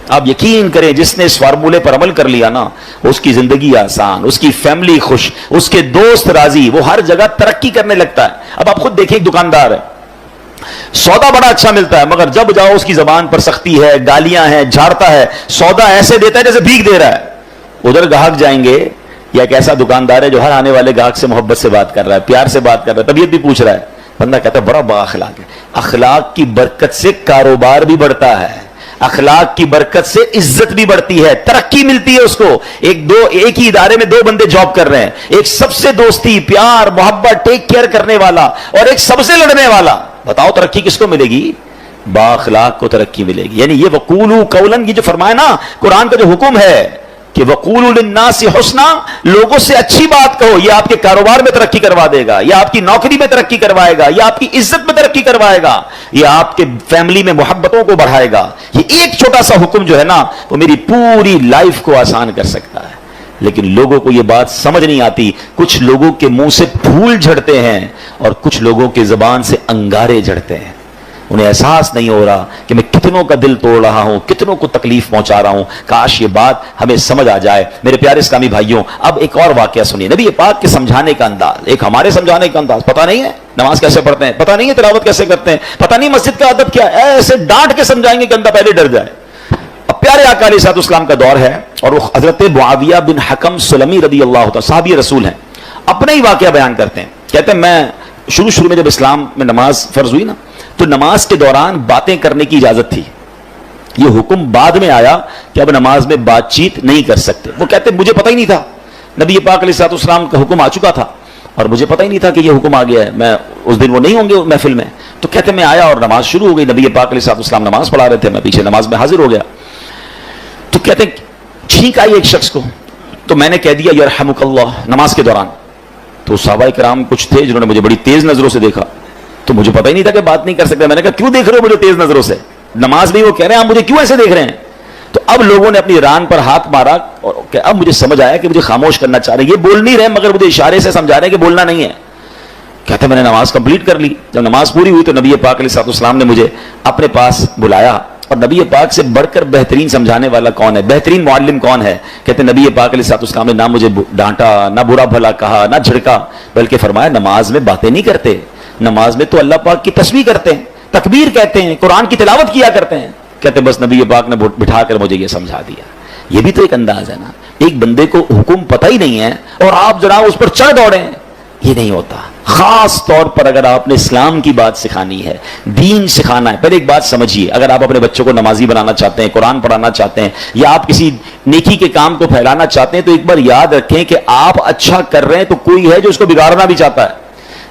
آپ یقین کریں جس نے اس فارمولے پر عمل کر لیا نا اس کی زندگی آسان, اس کی فیملی خوش, اس کے دوست راضی, وہ ہر جگہ ترقی کرنے لگتا ہے. اب آپ خود دیکھیں ایک دکاندار ہے, سودا بڑا اچھا ملتا ہے مگر جب جاؤ اس کی زبان پر سختی ہے, گالیاں ہیں, جھاڑتا ہے, سودا ایسے دیتا ہے جیسے بھیک دے رہا ہے. ادھر گاہک جائیں گے, یا ایک ایسا دکاندار ہے جو ہر آنے والے گاہک سے محبت سے بات کر رہا ہے, پیار سے بات کر رہا ہے, طبیعت بھی پوچھ رہا ہے. بندہ کہتا ہے بڑا با اخلاق ہے. اخلاق کی برکت سے کاروبار بھی بڑھتا ہے, اخلاق کی برکت سے عزت بھی بڑھتی ہے, ترقی ملتی ہے اس کو. ایک ہی ادارے میں 2 بندے جاب کر رہے ہیں, ایک سب سے دوستی, پیار, محبت, ٹیک کیئر کرنے والا, اور ایک سب سے لڑنے والا. بتاؤ ترقی کس کو ملے گی؟ با اخلاق کو ترقی ملے گی. یعنی یہ وقولوا قولا, یہ جو فرمایا نا قرآن کا جو حکم ہے کہ وقولوا للناس حسنا, لوگوں سے اچھی بات کہو, یہ آپ کے کاروبار میں ترقی کروا دے گا, یہ آپ کی نوکری میں ترقی کروائے گا, یہ آپ کی عزت میں ترقی کروائے گا, یہ آپ کے فیملی میں محبتوں کو بڑھائے گا. یہ ایک چھوٹا سا حکم جو ہے نا وہ میری پوری لائف کو آسان کر سکتا ہے. لیکن لوگوں کو یہ بات سمجھ نہیں آتی. کچھ لوگوں کے منہ سے پھول جھڑتے ہیں اور کچھ لوگوں کے زبان سے انگارے جھڑتے ہیں. انہیں احساس نہیں ہو رہا کہ میں کتنوں کا دل توڑ رہا ہوں, کتنوں کو تکلیف پہنچا رہا ہوں. کاش یہ بات ہمیں سمجھ آ جائے. میرے پیارے اسلامی بھائیوں, اب ایک اور واقعہ سنیے. نبی پاک کے سمجھانے کا انداز, ایک ہمارے سمجھانے کا انداز. پتہ نہیں ہے نماز کیسے پڑھتے ہیں, پتہ نہیں ہے تلاوت کیسے کرتے ہیں, پتہ نہیں مسجد کا ادب کیا ہے, ایسے ڈانٹ کے سمجھائیں گے کہ بندہ پہلے ڈر جائے. اب پیارے آقا علیہ الصلوۃ والسلام کا دور ہے اور وہ حضرت معاویہ بن حکم سلمی رضی اللہ تعالی صحابی رسول ہیں, اپنا ہی واقعہ بیان کرتے ہیں. کہتے ہیں میں شروع میں جب اسلام میں نماز فرض ہوئی نا تو نماز کے دوران باتیں کرنے کی اجازت تھی. یہ حکم بعد میں آیا کہ اب نماز میں بات چیت نہیں کر سکتے. وہ کہتے ہیں مجھے پتہ ہی نہیں تھا, نبی پاک علیہ الصلوۃ والسلام کا حکم آ چکا تھا اور مجھے پتہ ہی نہیں تھا کہ یہ حکم آ گیا ہے. میں اس دن وہ نہیں ہوں گے محفل میں. تو کہتے ہیں میں آیا اور نماز شروع ہو گئی. نبی پاک علیہ الصلوۃ والسلام نماز پڑھا رہے تھے, میں پیچھے نماز میں حاضر ہو گیا. تو کہتے ہیں چھینک آئی ایک شخص کو, تو میں نے کہہ دیا یرحمک اللہ نماز کے دوران. تو صحابہ کرام کچھ تھے جنہوں نے مجھے بڑی تیز نظروں سے دیکھا, تو مجھے پتہ ہی نہیں تھا کہ بات نہیں کر سکتے. میں نے کہا کیوں دیکھ رہے ہو مجھے تیز نظروں سے, نماز میں وہ کہہ رہے ہیں آپ مجھے کیوں ایسے دیکھ رہے ہیں. تو اب لوگوں نے اپنی ران پر ہاتھ مارا اور اب مجھے سمجھ آیا کہ مجھے خاموش کرنا چاہ رہے ہیں. یہ بول نہیں رہے مگر مجھے اشارے سے سمجھا رہے ہیں کہ بولنا نہیں ہے. کہتے میں نے نماز کمپلیٹ کر لی. جب نماز پوری ہوئی تو نبی پاک علیہ الصلوۃ والسلام نے مجھے اپنے پاس بلایا. اور نبی پاک سے بڑھ کر بہترین سمجھانے والا کون ہے, بہترین معلم کون ہے؟ کہتے نبی پاک علیہ الصلوۃ والسلام نے نہ مجھے ڈانٹا, نہ برا بھلا کہا, نہ جھڑکا, بلکہ فرمایا نماز میں باتیں نہیں کرتے, نماز میں تو اللہ پاک کی تسبیح کرتے ہیں, تکبیر کہتے ہیں, قرآن کی تلاوت کیا کرتے ہیں. کہتے بس نبی پاک نے بٹھا کر مجھے یہ سمجھا دیا. یہ بھی تو ایک انداز ہے نا, ایک بندے کو حکم پتہ ہی نہیں ہے اور آپ جناب اس پر چڑھ دوڑیں, یہ نہیں ہوتا. خاص طور پر اگر آپ نے اسلام کی بات سکھانی ہے, دین سکھانا ہے. پہلے ایک بات سمجھیے, اگر آپ اپنے بچوں کو نمازی بنانا چاہتے ہیں, قرآن پڑھانا چاہتے ہیں, یا آپ کسی نیکی کے کام کو پھیلانا چاہتے ہیں, تو ایک بار یاد رکھیں کہ آپ اچھا کر رہے ہیں تو کوئی ہے جو اس کو بگاڑنا بھی چاہتا ہے.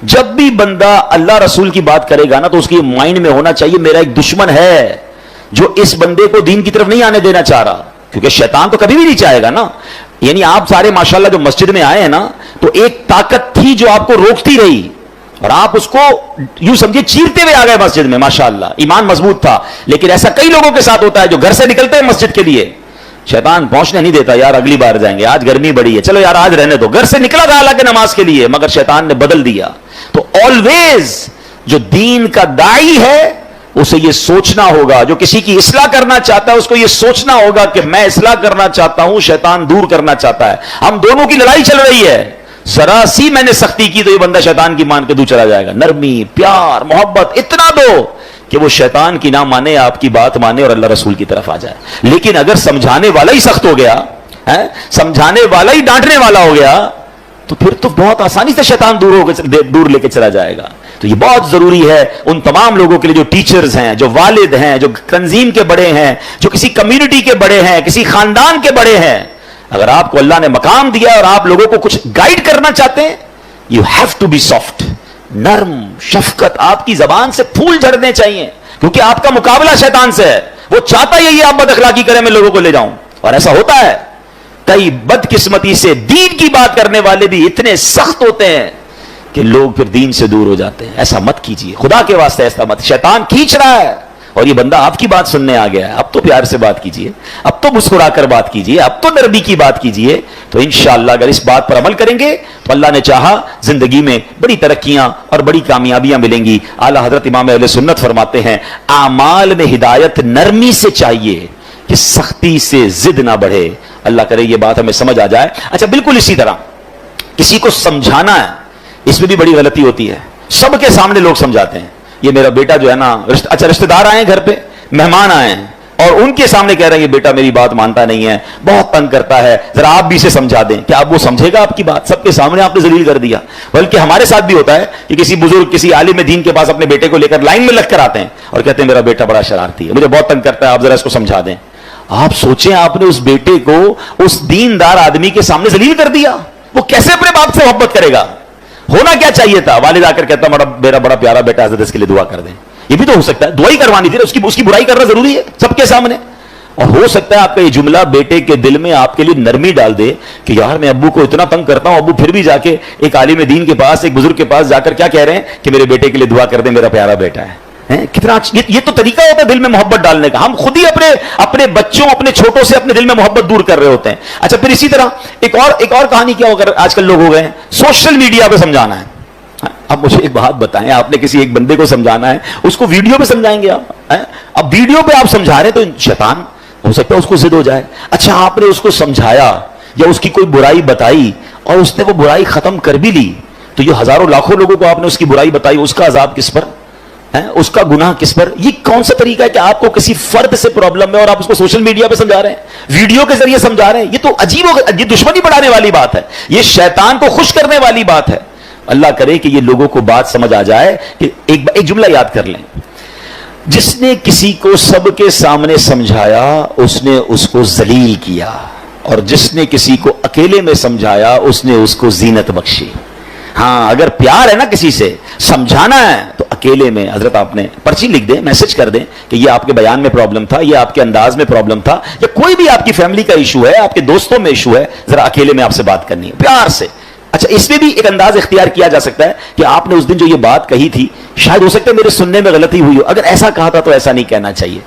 جب بھی بندہ اللہ رسول کی بات کرے گا نا تو اس کی مائنڈ میں ہونا چاہیے میرا ایک دشمن ہے جو اس بندے کو دین کی طرف نہیں آنے دینا چاہ رہا, کیونکہ شیطان تو کبھی بھی نہیں چاہے گا نا. یعنی آپ سارے ماشاءاللہ جو مسجد میں آئے ہیں نا تو ایک طاقت تھی جو آپ کو روکتی رہی اور آپ اس کو یوں سمجھے چیرتے ہوئے آ گئے مسجد میں. ماشاءاللہ ایمان مضبوط تھا. لیکن ایسا کئی لوگوں کے ساتھ ہوتا ہے جو گھر سے نکلتے ہیں مسجد کے لیے, شیطان پہنچنے نہیں دیتا, یار اگلی بار جائیں گے, آج گرمی بڑی ہے, چلو یار آج رہنے دو. گھر سے نکلا تھا حالانکہ نماز کے لیے, مگر شیطان نے بدل دیا. تو آلویز جو دین کا داعی ہے اسے یہ سوچنا ہوگا, جو کسی کی اصلاح کرنا چاہتا ہے اس کو یہ سوچنا ہوگا کہ میں اصلاح کرنا چاہتا ہوں, شیطان دور کرنا چاہتا ہے. ہم دونوں کی لڑائی چل رہی ہے. ذرا سی میں نے سختی کی تو یہ بندہ شیطان کی مان کے دور چلا جائے گا. نرمی, پیار, محبت اتنا دو کہ وہ شیطان کی نہ مانے, آپ کی بات مانے اور اللہ رسول کی طرف آ جائے. لیکن اگر سمجھانے والا ہی سخت ہو گیا, سمجھانے والا ہی ڈانٹنے والا ہو گیا, تو پھر تو بہت آسانی سے شیطان دور لے کے چلا جائے گا. تو یہ بہت ضروری ہے ان تمام لوگوں کے لیے جو ٹیچرز ہیں, جو والد ہیں, جو تنظیم کے بڑے ہیں, جو کسی کمیونٹی کے بڑے ہیں, کسی خاندان کے بڑے ہیں. اگر آپ کو اللہ نے مقام دیا اور آپ لوگوں کو کچھ گائیڈ کرنا چاہتے ہیں, you have to be soft, نرم, شفقت. آپ کی زبان سے پھول جھڑنے چاہیے کیونکہ آپ کا مقابلہ شیطان سے ہے. وہ چاہتا یہی آپ بد اخلاقی کریں, میں لوگوں کو لے جاؤں, اور ایسا ہوتا ہے. کئی بدقسمتی سے دین کی بات کرنے والے بھی اتنے سخت ہوتے ہیں کہ لوگ پھر دین سے دور ہو جاتے ہیں. ایسا مت کیجیے, خدا کے واسطے ایسا مت. شیطان کھینچ رہا ہے اور یہ بندہ آپ کی بات سننے آ گیا ہے. اب تو پیار سے بات کیجیے, اب تو مسکرا کر بات کیجیے, اب تو نرمی کی بات کیجیے. تو انشاءاللہ اگر اس بات پر عمل کریں گے تو اللہ نے چاہا زندگی میں بڑی ترقیاں اور بڑی کامیابیاں ملیں گی. اعلیٰ حضرت امام اہل سنت فرماتے ہیں اعمال میں ہدایت نرمی سے چاہیے, کہ سختی سے ضد نہ بڑھے. اللہ کرے یہ بات ہمیں سمجھ آ جائے. اچھا بالکل اسی طرح کسی کو سمجھانا ہے, اس میں بھی بڑی غلطی ہوتی ہے. سب کے سامنے لوگ سمجھاتے ہیں, یہ میرا بیٹا جو ہے نا, اچھا رشتہ دار آئے ہیں گھر پہ, مہمان آئے ہیں, اور ان کے سامنے کہہ رہے ہیں یہ بیٹا میری بات مانتا نہیں ہے, بہت تنگ کرتا ہے, ذرا آپ بھی اسے سمجھا دیں. کیا اب وہ سمجھے گا آپ کی بات؟ سب کے سامنے آپ نے ذلیل کر دیا. بلکہ ہمارے ساتھ بھی ہوتا ہے کہ کسی بزرگ, کسی عالم دین کے پاس اپنے بیٹے کو لے کر لائن میں لگ کر آتے ہیں اور کہتے ہیں میرا بیٹا بڑا شرارتی ہے, مجھے بہت تنگ کرتا ہے, آپ ذرا اس کو سمجھا دیں. آپ سوچیں, آپ نے اس بیٹے کو اس دیندار آدمی کے سامنے ذلیل کر دیا, وہ کیسے اپنے باپ سے محبت کرے گا؟ ہونا کیا چاہیے تھا, والد آ کر کہتا میرا بڑا پیارا بیٹا, حضرت اس کے لیے دعا کر دیں. یہ بھی تو ہو سکتا ہے, دعا ہی کروانی تھی, اس کی برائی کرنا ضروری ہے سب کے سامنے. اور ہو سکتا ہے آپ کا یہ جملہ بیٹے کے دل میں آپ کے لیے نرمی ڈال دے کہ یار میں ابو کو اتنا تنگ کرتا ہوں, ابو پھر بھی جا کے ایک عالم دین کے پاس, ایک بزرگ کے پاس جا کر کیا کہہ رہے ہیں کہ میرے بیٹے کے لیے دعا کر دیں, میرا پیارا بیٹا ہے. کتنا یہ تو طریقہ ہوتا ہے دل میں محبت ڈالنے کا. ہم خود ہی اپنے بچوں, اپنے چھوٹوں سے اپنے دل میں محبت دور کر رہے ہوتے ہیں. اچھا پھر اسی طرح ایک اور کہانی کیا ہو کر آج کل لوگ ہو گئے ہیں, سوشل میڈیا پہ سمجھانا ہے. اب مجھے ایک بات بتائیں, آپ نے کسی ایک بندے کو سمجھانا ہے, اس کو ویڈیو پہ سمجھائیں گے آپ؟ اب ویڈیو پہ آپ سمجھا رہے ہیں تو شیطان ہو سکتا ہے اس کو ضد ہو جائے. اچھا آپ نے اس کو سمجھایا یا اس کی کوئی برائی بتائی اور اس نے وہ برائی ختم کر بھی لی, تو یہ ہزاروں لاکھوں لوگوں کو آپ نے اس کی برائی بتائی, اس کا عذاب کس پر ہے, اس کا گناہ کس پر؟ یہ کون سا طریقہ ہے کہ آپ کو کسی فرد سے پرابلم ہے اور آپ اس کو سوشل میڈیا پہ سمجھا رہے ہیں, ویڈیو کے ذریعے سمجھا رہے ہیں؟ یہ تو عجیب یہ دشمنی بڑھانے والی بات ہے, یہ شیطان کو خوش کرنے والی بات ہے. اللہ کرے کہ یہ لوگوں کو بات سمجھ آ جائے کہ ایک جملہ یاد کر لیں, جس نے کسی کو سب کے سامنے سمجھایا اس نے اس کو ذلیل کیا, اور جس نے کسی کو اکیلے میں سمجھایا اس نے اس کو زینت بخشی. ہاں اگر پیار ہے نا کسی سے, سمجھانا ہے تو اکیلے میں, حضرت آپ نے پرچی لکھ دیں, میسج کر دیں کہ یہ آپ کے بیان میں پرابلم تھا, یہ آپ کے انداز میں پرابلم تھا, یا کوئی بھی آپ کی فیملی کا ایشو ہے, آپ کے دوستوں میں ایشو ہے, ذرا اکیلے میں آپ سے بات کرنی ہے پیار سے. اچھا اس میں بھی ایک انداز اختیار کیا جا سکتا ہے کہ آپ نے اس دن جو یہ بات کہی تھی, شاید ہو سکتا ہے میرے سننے میں غلطی ہوئی ہو, اگر ایسا کہا تھا تو ایسا نہیں کہنا چاہیے,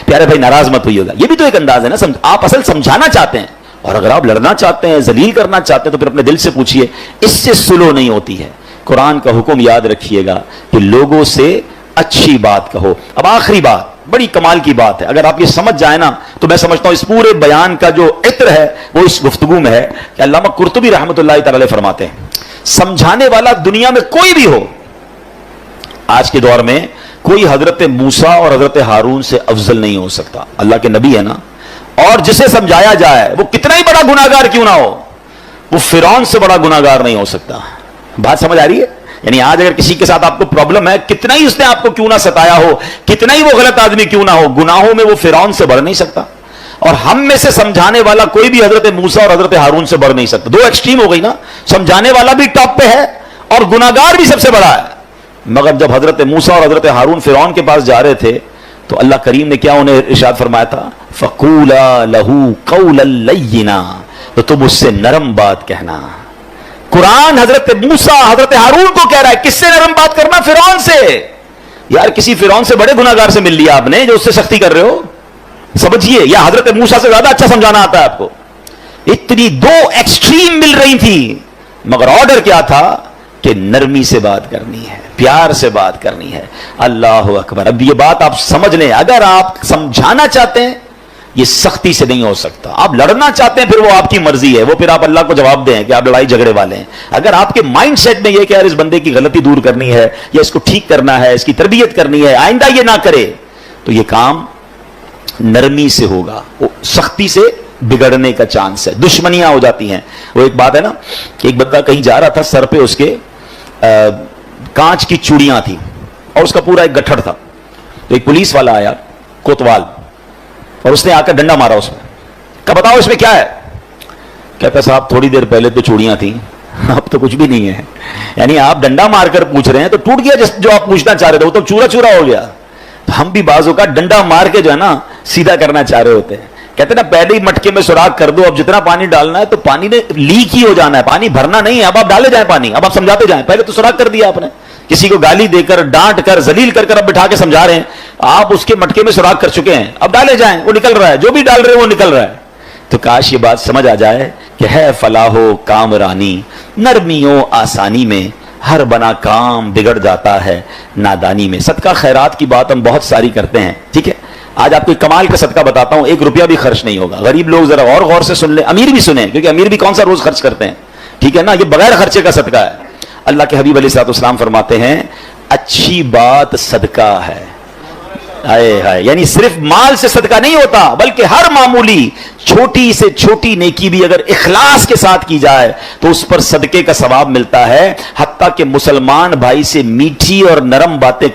پیارے بھائی ناراض مت ہوئی ہوگا. یہ بھی تو ایک انداز ہے نا, آپ اصل سمجھانا چاہتے ہیں, اور اگر آپ لڑنا چاہتے ہیں, ذلیل کرنا چاہتے ہیں, تو پھر اپنے دل سے پوچھیے, اس سے سلو نہیں ہوتی ہے. قرآن کا حکم یاد رکھیے گا کہ لوگوں سے اچھی بات کہو. اب آخری بات بڑی کمال کی بات ہے, اگر آپ یہ سمجھ جائیں نا تو میں سمجھتا ہوں اس پورے بیان کا جو عطر ہے وہ اس گفتگو میں ہے. کہ علامہ قرطبی رحمۃ اللہ تعالی فرماتے ہیں, سمجھانے والا دنیا میں کوئی بھی ہو, آج کے دور میں کوئی حضرت موسیٰ اور حضرت ہارون سے افضل نہیں ہو سکتا. اللہ کے نبی ہے نا, اور جسے سمجھایا جائے وہ کتنا ہی بڑا گناہگار کیوں نہ ہو, وہ فرعون سے بڑا گناہگار نہیں ہو سکتا. بات سمجھ آ رہی ہے؟ یعنی آج اگر کسی کے ساتھ آپ کو پرابلم ہے, کتنا ہی اس نے آپ کو کیوں نہ ستایا ہو, کتنا ہی وہ غلط آدمی کیوں نہ ہو, گناہوں میں وہ فرعون سے بڑھ نہیں سکتا. اور ہم میں سے سمجھانے والا کوئی بھی حضرت موسیٰ اور حضرت ہارون سے بڑھ نہیں سکتا. دو ایکسٹریم ہو گئی نا, سمجھانے والا بھی ٹاپ پہ ہے اور گناہگار بھی سب سے بڑا ہے. مگر جب حضرت موسیٰ اور حضرت ہارون فرعون کے پاس جا رہے تھے تو اللہ کریم نے کیا انہیں ارشاد فرمایا تھا, فَقُولَا لَهُ قَوْلًا لَيِّنًا, تو تم اس سے نرم بات کہنا. قرآن حضرت موسیٰ حضرت ہارون کو کہہ رہا ہے, کس سے نرم بات کرنا؟ فرعون سے. یار کسی فرعون سے بڑے گناہگار سے مل لیا آپ نے جو اس سے سختی کر رہے ہو, سمجھیے. یا حضرت موسیٰ سے زیادہ اچھا سمجھانا آتا ہے آپ کو. اتنی دو ایکسٹریم مل رہی تھی, مگر آرڈر کیا تھا کہ نرمی سے بات کرنی ہے, پیار سے بات کرنی ہے. اللہ اکبر. اب یہ بات آپ سمجھ لیں, اگر آپ سمجھانا چاہتے ہیں یہ سختی سے نہیں ہو سکتا. آپ لڑنا چاہتے ہیں پھر وہ آپ کی مرضی ہے, وہ پھر آپ اللہ کو جواب دیں کہ آپ لڑائی جھگڑے والے ہیں. اگر آپ کے مائنڈ سیٹ میں یہ کہ یار اس بندے کی غلطی دور کرنی ہے, یا اس کو ٹھیک کرنا ہے, اس کی تربیت کرنی ہے, آئندہ یہ نہ کرے, تو یہ کام نرمی سے ہوگا. سختی سے بگڑنے کا چانس ہے, دشمنیاں ہو جاتی ہیں. وہ ایک بات ہے نا کہ ایک بندہ کہیں جا رہا تھا, سر پہ اس کے کانچ کی چوڑیاں تھیں اور اس کا پورا ایک گٹھڑ تھا. تو ایک پولیس والا آیا, کوتوال, اور اس نے آ کر ڈنڈا مارا اس میں. کہ بتاؤ اس میں کیا ہے؟ کہتا صاحب تھوڑی دیر پہلے تو چوڑیاں تھیں, اب تو کچھ بھی نہیں ہے. یعنی آپ ڈنڈا مار کر پوچھ رہے ہیں تو ٹوٹ گیا جو آپ پوچھنا چاہ رہے تھے, وہ تو چورا چورا ہو گیا. تو ہم بھی بعضوں کا ڈنڈا مار کے جو ہے نا سیدھا کرنا چاہ رہے ہوتے ہیں. کہتے ہیں نا پہلے ہی مٹکے میں سوراخ کر دو, اب جتنا پانی ڈالنا ہے تو پانی نے لیک ہی ہو جانا ہے, پانی بھرنا نہیں ہے. اب آپ ڈالے جائیں پانی, اب آپ سمجھاتے جائیں. پہلے تو سوراخ کر دیا آپ نے, کسی کو گالی دے کر, ڈانٹ کر, ذلیل کر کر اب بٹھا کے سمجھا رہے ہیں. آپ اس کے مٹکے میں سوراخ کر چکے ہیں, اب ڈالے جائیں, وہ نکل رہا ہے, جو بھی ڈال رہے ہیں وہ نکل رہا ہے. تو کاش یہ بات سمجھ آ جائے کہ ہے فلاح و کامرانی, نرمی و آسانی میں, ہر بنا کام بگڑ جاتا ہے نادانی میں. صدقہ خیرات کی بات ہم بہت ساری کرتے ہیں, ٹھیک ہے, آج آپ کو کمال کا صدقہ بتاتا ہوں, 1 روپیہ بھی خرچ نہیں ہوگا. غریب لوگ ذرا اور غور سے سن لیں, امیر بھی سنیں, کیونکہ امیر بھی کون سا روز خرچ کرتے ہیں, ٹھیک ہے نا, یہ بغیر خرچے کا صدقہ ہے. اللہ کے حبیب علیہ الصلوۃ والسلام فرماتے ہیں اچھی بات صدقہ ہے. ہائے ہائے, یعنی صرف مال سے صدقہ نہیں ہوتا, بلکہ ہر معمولی چھوٹی سے چھوٹی نیکی بھی اگر اخلاص کے ساتھ کی جائے تو اس پر صدقے کا ثواب ملتا ہے. حتیٰ کہ مسلمان بھائی سے میٹھی اور نرم باتیں